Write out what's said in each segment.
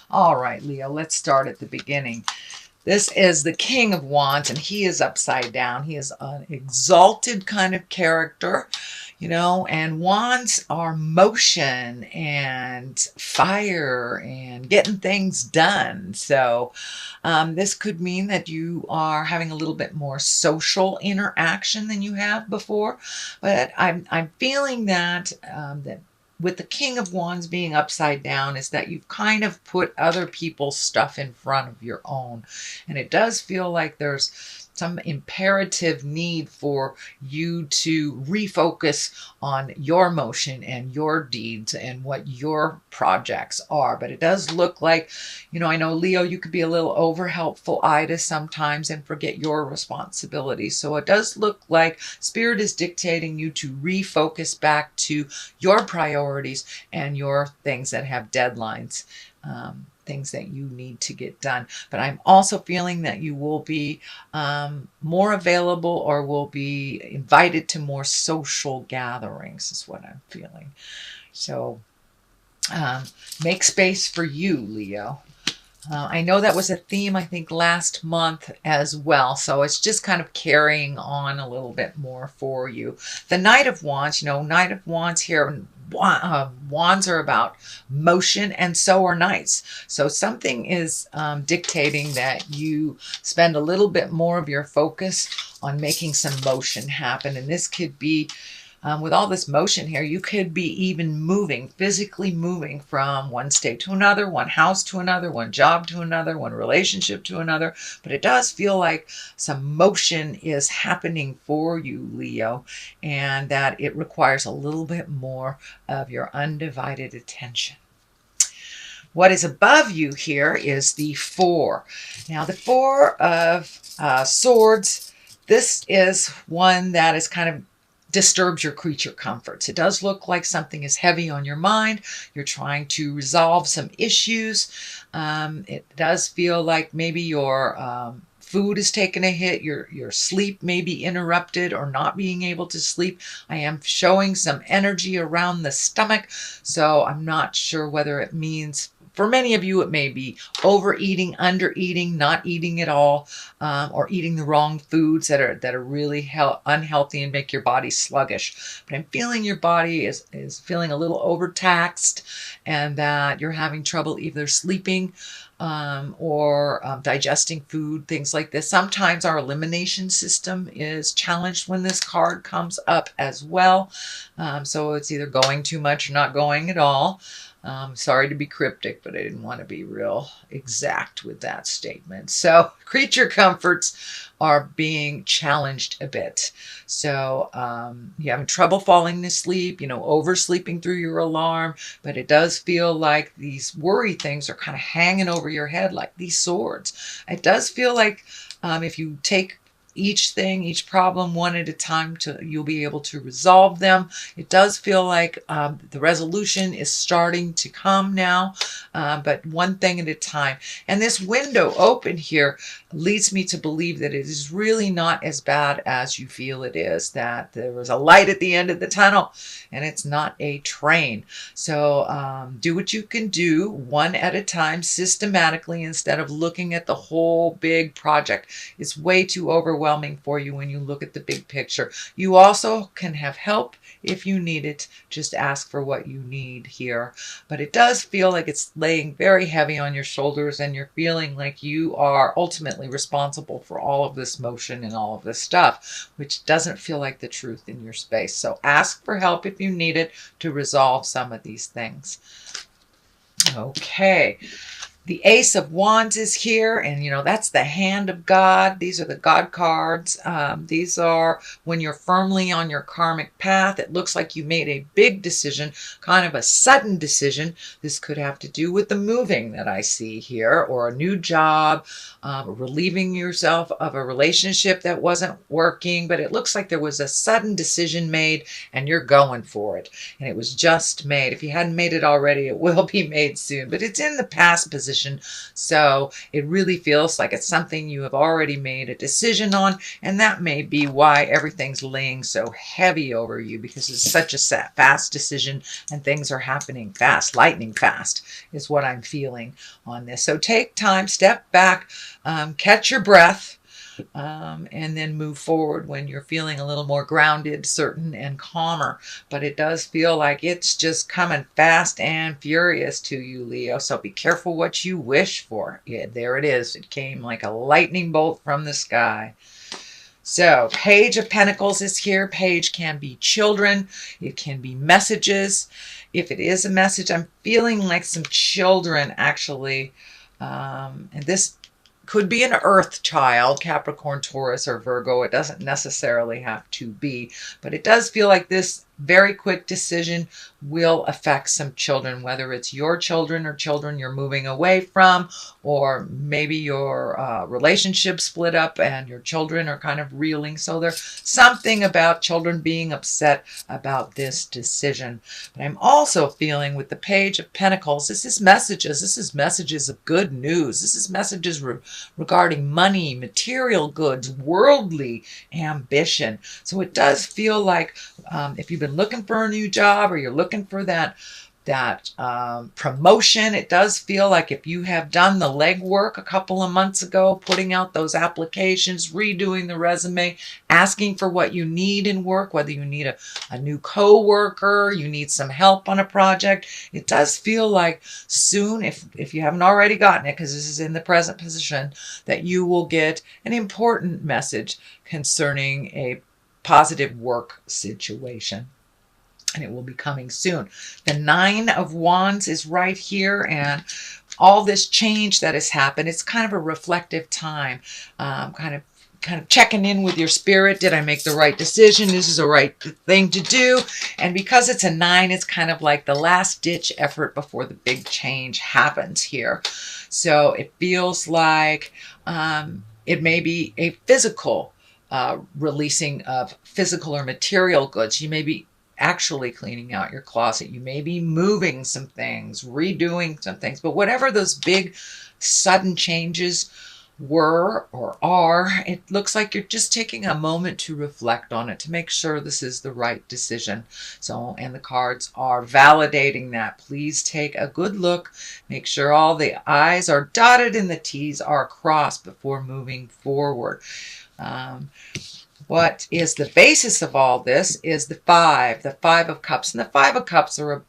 All right, Leo, let's start at the beginning. This is the King of Wands, and he is upside down. He is an exalted kind of character, and wands are motion and fire and getting things done. So this could mean that you are having a little bit more social interaction than you have before. But I'm feeling that with the King of Wands being upside down is that you've kind of put other people's stuff in front of your own. And it does feel like there's some imperative need for you to refocus on your motion and your deeds and what your projects are. But it does look like, I know Leo, you could be a little over helpful Ida sometimes and forget your responsibilities. So it does look like Spirit is dictating you to refocus back to your priorities and your things that have deadlines. Things that you need to get done. But I'm also feeling that you will be more available or will be invited to more social gatherings is what I'm feeling. So make space for you, Leo. I know that was a theme, I think, last month as well. So it's just kind of carrying on a little bit more for you. The Knight of Wands, Knight of Wands here, wands are about motion, and so are knights. So something is dictating that you spend a little bit more of your focus on making some motion happen. And this could be with all this motion here, you could be even moving, physically moving from one state to another, one house to another, one job to another, one relationship to another. But it does feel like some motion is happening for you, Leo, and that it requires a little bit more of your undivided attention. What is above you here is the Four. Now, the Four of Swords, this is one that is kind of disturbs your creature comforts. It does look like something is heavy on your mind. You're trying to resolve some issues. It does feel like maybe your food is taking a hit. Your sleep may be interrupted or not being able to sleep. I am showing some energy around the stomach, so I'm not sure whether it means, for many of you, it may be overeating, undereating, not eating at all, or eating the wrong foods that are really unhealthy and make your body sluggish. But I'm feeling your body is feeling a little overtaxed, and that you're having trouble either sleeping or digesting food, things like this. Sometimes our elimination system is challenged when this card comes up as well. So it's either going too much or not going at all. Sorry to be cryptic, but I didn't want to be real exact with that statement. So creature comforts are being challenged a bit. So you're having trouble falling to sleep, oversleeping through your alarm, but it does feel like these worry things are kind of hanging over your head like these swords. It does feel like if you take each problem one at a time, you'll be able to resolve them. It does feel like the resolution is starting to come now, but one thing at a time. And this window open here leads me to believe that it is really not as bad as you feel it is, that there is a light at the end of the tunnel and it's not a train. So do what you can do one at a time, systematically, instead of looking at the whole big project. It's way too overwhelming for you when you look at the big picture. You also can have help if you need it. Just ask for what you need here. But it does feel like it's laying very heavy on your shoulders, and you're feeling like you are ultimately responsible for all of this motion and all of this stuff, which doesn't feel like the truth in your space. So ask for help if you need it to resolve some of these things. Okay. The Ace of Wands is here, and that's the hand of God. These are the God cards. These are when you're firmly on your karmic path. It looks like you made a big decision, kind of a sudden decision. This could have to do with the moving that I see here, or a new job, relieving yourself of a relationship that wasn't working. But it looks like there was a sudden decision made, and you're going for it. And it was just made. If you hadn't made it already, it will be made soon. But it's in the past position. position. So it really feels like it's something you have already made a decision on, and that may be why everything's laying so heavy over you, because it's such a fast decision and things are happening fast. Lightning fast is what I'm feeling on this. So take time, step back, catch your breath, and then move forward when you're feeling a little more grounded, certain, and calmer. But it does feel like it's just coming fast and furious to you, Leo. So be careful what you wish for. Yeah, there it is. It came like a lightning bolt from the sky. So Page of Pentacles is here. Page can be children. It can be messages. If it is a message, I'm feeling like some children actually. And this could be an earth child, Capricorn, Taurus, or Virgo. It doesn't necessarily have to be, but it does feel like this very quick decision will affect some children, whether it's your children or children you're moving away from, or maybe your relationship split up and your children are kind of reeling. So there's something about children being upset about this decision. But I'm also feeling with the Page of Pentacles, this is messages. This is messages of good news. This is messages regarding money, material goods, worldly ambition. So it does feel like if you've been looking for a new job or you're looking for that promotion, it does feel like if you have done the legwork a couple of months ago, putting out those applications, redoing the resume, asking for what you need in work, whether you need a new co-worker, you need some help on a project, it does feel like soon, if you haven't already gotten it, because this is in the present position, that you will get an important message concerning a positive work situation. And it will be coming soon. The Nine of Wands is right here, and all this change that has happened, it's kind of a reflective time, kind of checking in with your spirit. Did I make the right decision? This is the right thing to do. And because it's a 9, it's kind of like the last ditch effort before the big change happens here. So it feels like it may be a physical releasing of physical or material goods. You may be actually cleaning out your closet. You may be moving some things, redoing some things, but whatever those big sudden changes were or are, it looks like you're just taking a moment to reflect on it, to make sure this is the right decision. So, and the cards are validating that. Please take a good look. Make sure all the I's are dotted and the T's are crossed before moving forward. What is the basis of all this is the Five of Cups. And the Five of Cups are,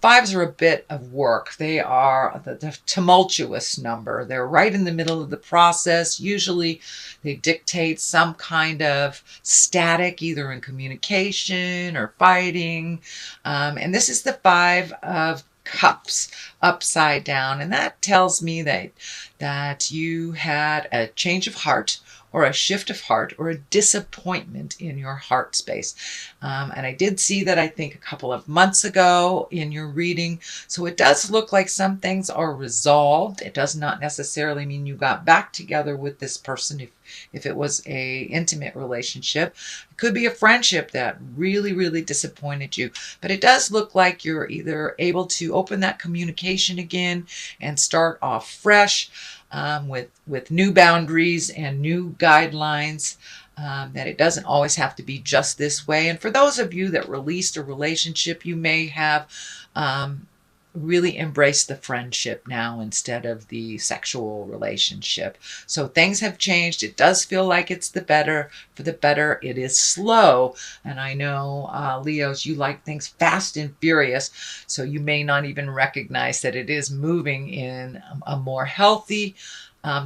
fives are a bit of work. They are the tumultuous number. They're right in the middle of the process. Usually they dictate some kind of static, either in communication or fighting. And this is the Five of Cups upside down. And that tells me that you had a change of heart, or a shift of heart, or a disappointment in your heart space. And I did see that, I think, a couple of months ago in your reading. So it does look like some things are resolved. It does not necessarily mean you got back together with this person if it was a intimate relationship. It could be a friendship that really, really disappointed you. But it does look like you're either able to open that communication again and start off fresh, with new boundaries and new guidelines, that it doesn't always have to be just this way. And for those of you that released a relationship, you may have really embraced the friendship now instead of the sexual relationship. So things have changed. It does feel like it's the better. For the better, it is slow. And I know, Leos, you like things fast and furious, so you may not even recognize that it is moving in a more healthy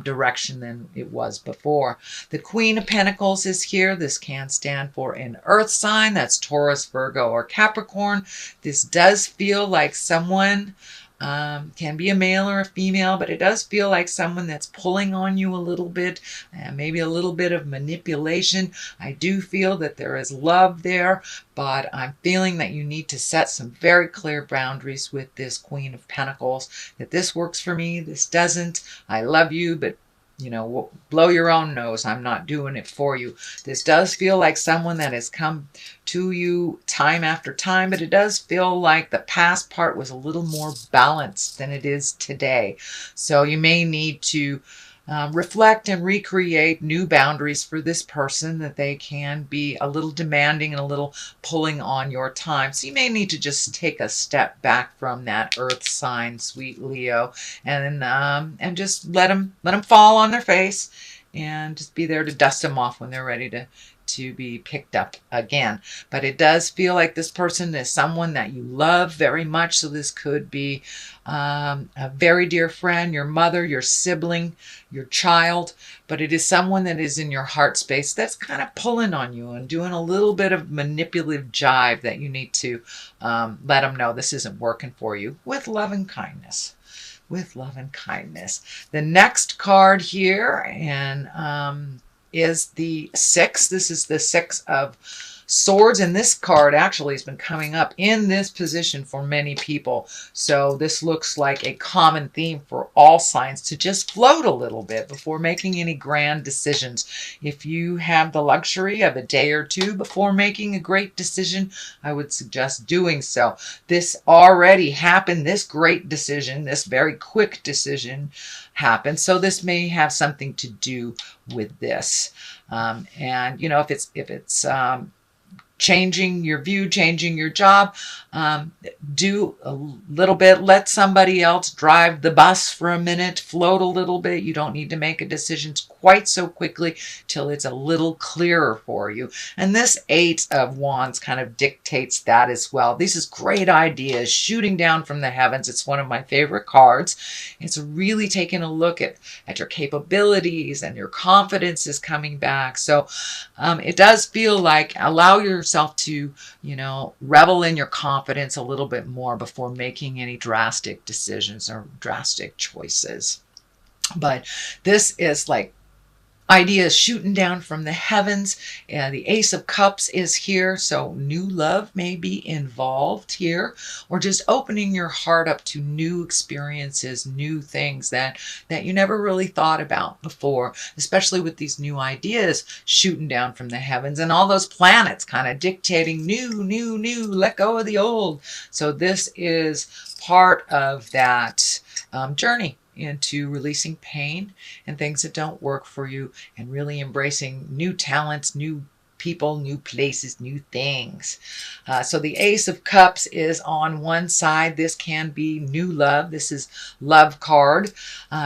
direction than it was before. The Queen of Pentacles is here. This can stand for an earth sign. That's Taurus, Virgo, or Capricorn. This does feel like someone, can be a male or a female, but it does feel like someone that's pulling on you a little bit, and maybe a little bit of manipulation. I do feel that there is love there, but I'm feeling that you need to set some very clear boundaries with this Queen of Pentacles, that this works for me, this doesn't. I love you, but you know, blow your own nose. I'm not doing it for you. This does feel like someone that has come to you time after time, but it does feel like the past part was a little more balanced than it is today. So you may need to reflect and recreate new boundaries for this person, that they can be a little demanding and a little pulling on your time. So you may need to just take a step back from that earth sign, sweet Leo, and just let them fall on their face, and just be there to dust them off when they're ready to be picked up again. But it does feel like this person is someone that you love very much. So this could be a very dear friend, your mother, your sibling, your child, but it is someone that is in your heart space that's kind of pulling on you and doing a little bit of manipulative jive, that you need to let them know this isn't working for you, with love and kindness. With love and kindness. The next card here is the six. This is the Six of Swords, and this card actually has been coming up in this position for many people. So this looks like a common theme for all signs, to just float a little bit before making any grand decisions. If you have the luxury of a day or two before making a great decision, I would suggest doing so. This already happened. This great decision, this very quick decision happened. So this may have something to do with this. And you know, if it's changing your view, changing your job, do a little bit, let somebody else drive the bus for a minute, float a little bit. You don't need to make a decision quite so quickly till it's a little clearer for you. And this Eight of Wands kind of dictates that as well. This is great ideas shooting down from the heavens. It's one of my favorite cards. It's really taking a look at your capabilities, and your confidence is coming back. So it does feel like, allow yourself to, you know, revel in your confidence a little bit more before making any drastic decisions or drastic choices. But this is like ideas shooting down from the heavens. The Ace of Cups is here, so new love may be involved here, or just opening your heart up to new experiences, new things that you never really thought about before, especially with these new ideas shooting down from the heavens, and all those planets kind of dictating new, let go of the old. So this is part of that journey into releasing pain and things that don't work for you, and really embracing new talents, new people, new places, new things. So the Ace of Cups is on one side. This can be new love. This is love card.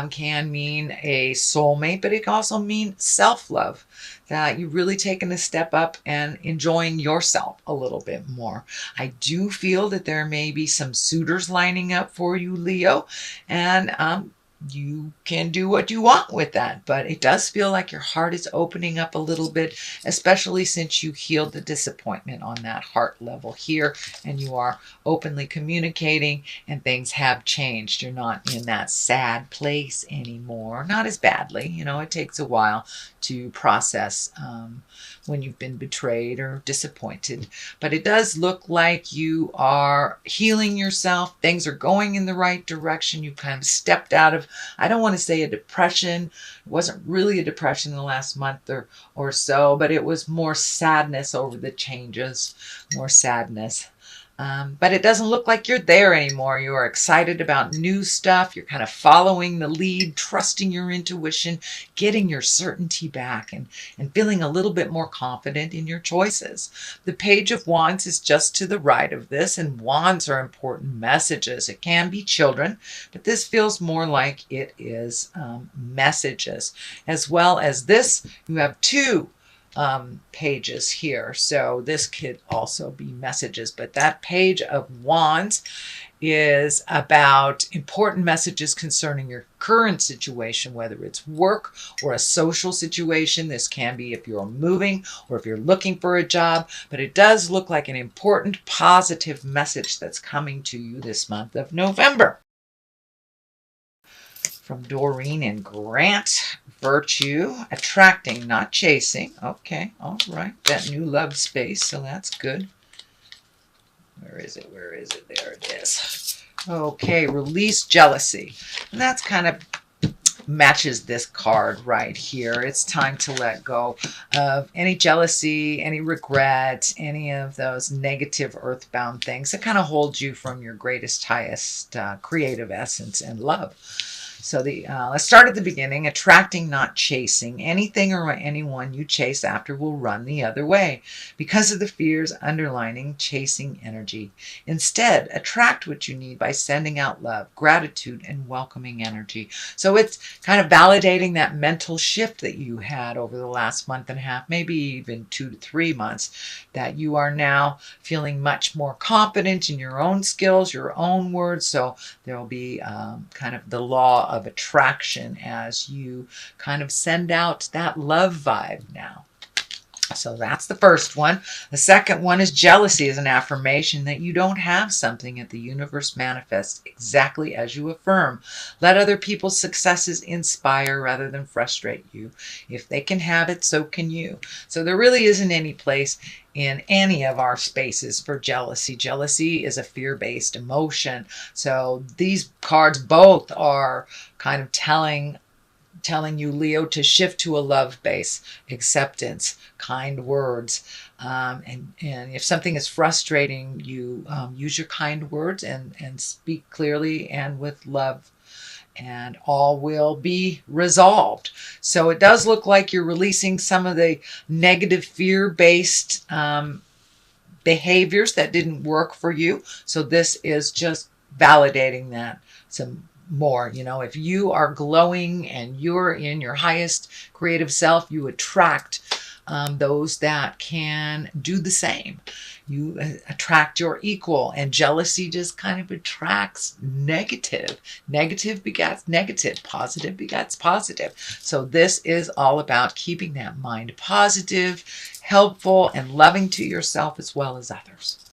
Can mean a soulmate, but it can also mean self-love, that you've really taken a step up and enjoying yourself a little bit more. I do feel that there may be some suitors lining up for you, Leo, and you can do what you want with that, but it does feel like your heart is opening up a little bit, especially since you healed the disappointment on that heart level here, and you are openly communicating, and things have changed. You're not in that sad place anymore, not as badly. You know, it takes a while to process when you've been betrayed or disappointed, but it does look like you are healing yourself. Things are going in the right direction. You kind of stepped out of, I don't want to say a depression. It wasn't really a depression in the last month or so, but it was more sadness over the changes, more sadness. But it doesn't look like you're there anymore. You are excited about new stuff. You're kind of following the lead, trusting your intuition, getting your certainty back, and feeling a little bit more confident in your choices. The Page of Wands is just to the right of this, and wands are important messages. It can be children, but this feels more like it is messages. As well as this, you have two pages here, so this could also be messages, but that Page of Wands is about important messages concerning your current situation, whether it's work or a social situation. This can be if you're moving or if you're looking for a job, but it does look like an important positive message that's coming to you this month of November. From Doreen and Grant, virtue, attracting, not chasing. Okay, all right. That new love space, so that's good. Where is it? Where is it? There it is. Okay, release jealousy. And that's kind of matches this card right here. It's time to let go of any jealousy, any regret, any of those negative earthbound things that kind of hold you from your greatest, highest creative essence and love. So let's start at the beginning. Attracting, not chasing. Anything or anyone you chase after will run the other way because of the fears underlining chasing energy. Instead, attract what you need by sending out love, gratitude, and welcoming energy. So it's kind of validating that mental shift that you had over the last month and a half, maybe even 2 to 3 months, that you are now feeling much more confident in your own skills, your own words. So there will be kind of the law of attraction as you kind of send out that love vibe now. So that's the first one. The second one is jealousy is an affirmation that you don't have something that the universe manifests exactly as you affirm. Let other people's successes inspire rather than frustrate you. If they can have it, so can you. So there really isn't any place in any of our spaces for jealousy. Jealousy is a fear-based emotion. So these cards both are kind of telling you, Leo, to shift to a love base, acceptance, kind words. And if something is frustrating you, use your kind words and speak clearly and with love, and all will be resolved. So it does look like you're releasing some of the negative fear-based behaviors that didn't work for you. So this is just validating that some more. If you are glowing and you're in your highest creative self, you attract those that can do the same. You attract your equal, and jealousy just kind of attracts negative. Negative begets negative. Positive begets positive. So this is all about keeping that mind positive, helpful, and loving to yourself as well as others.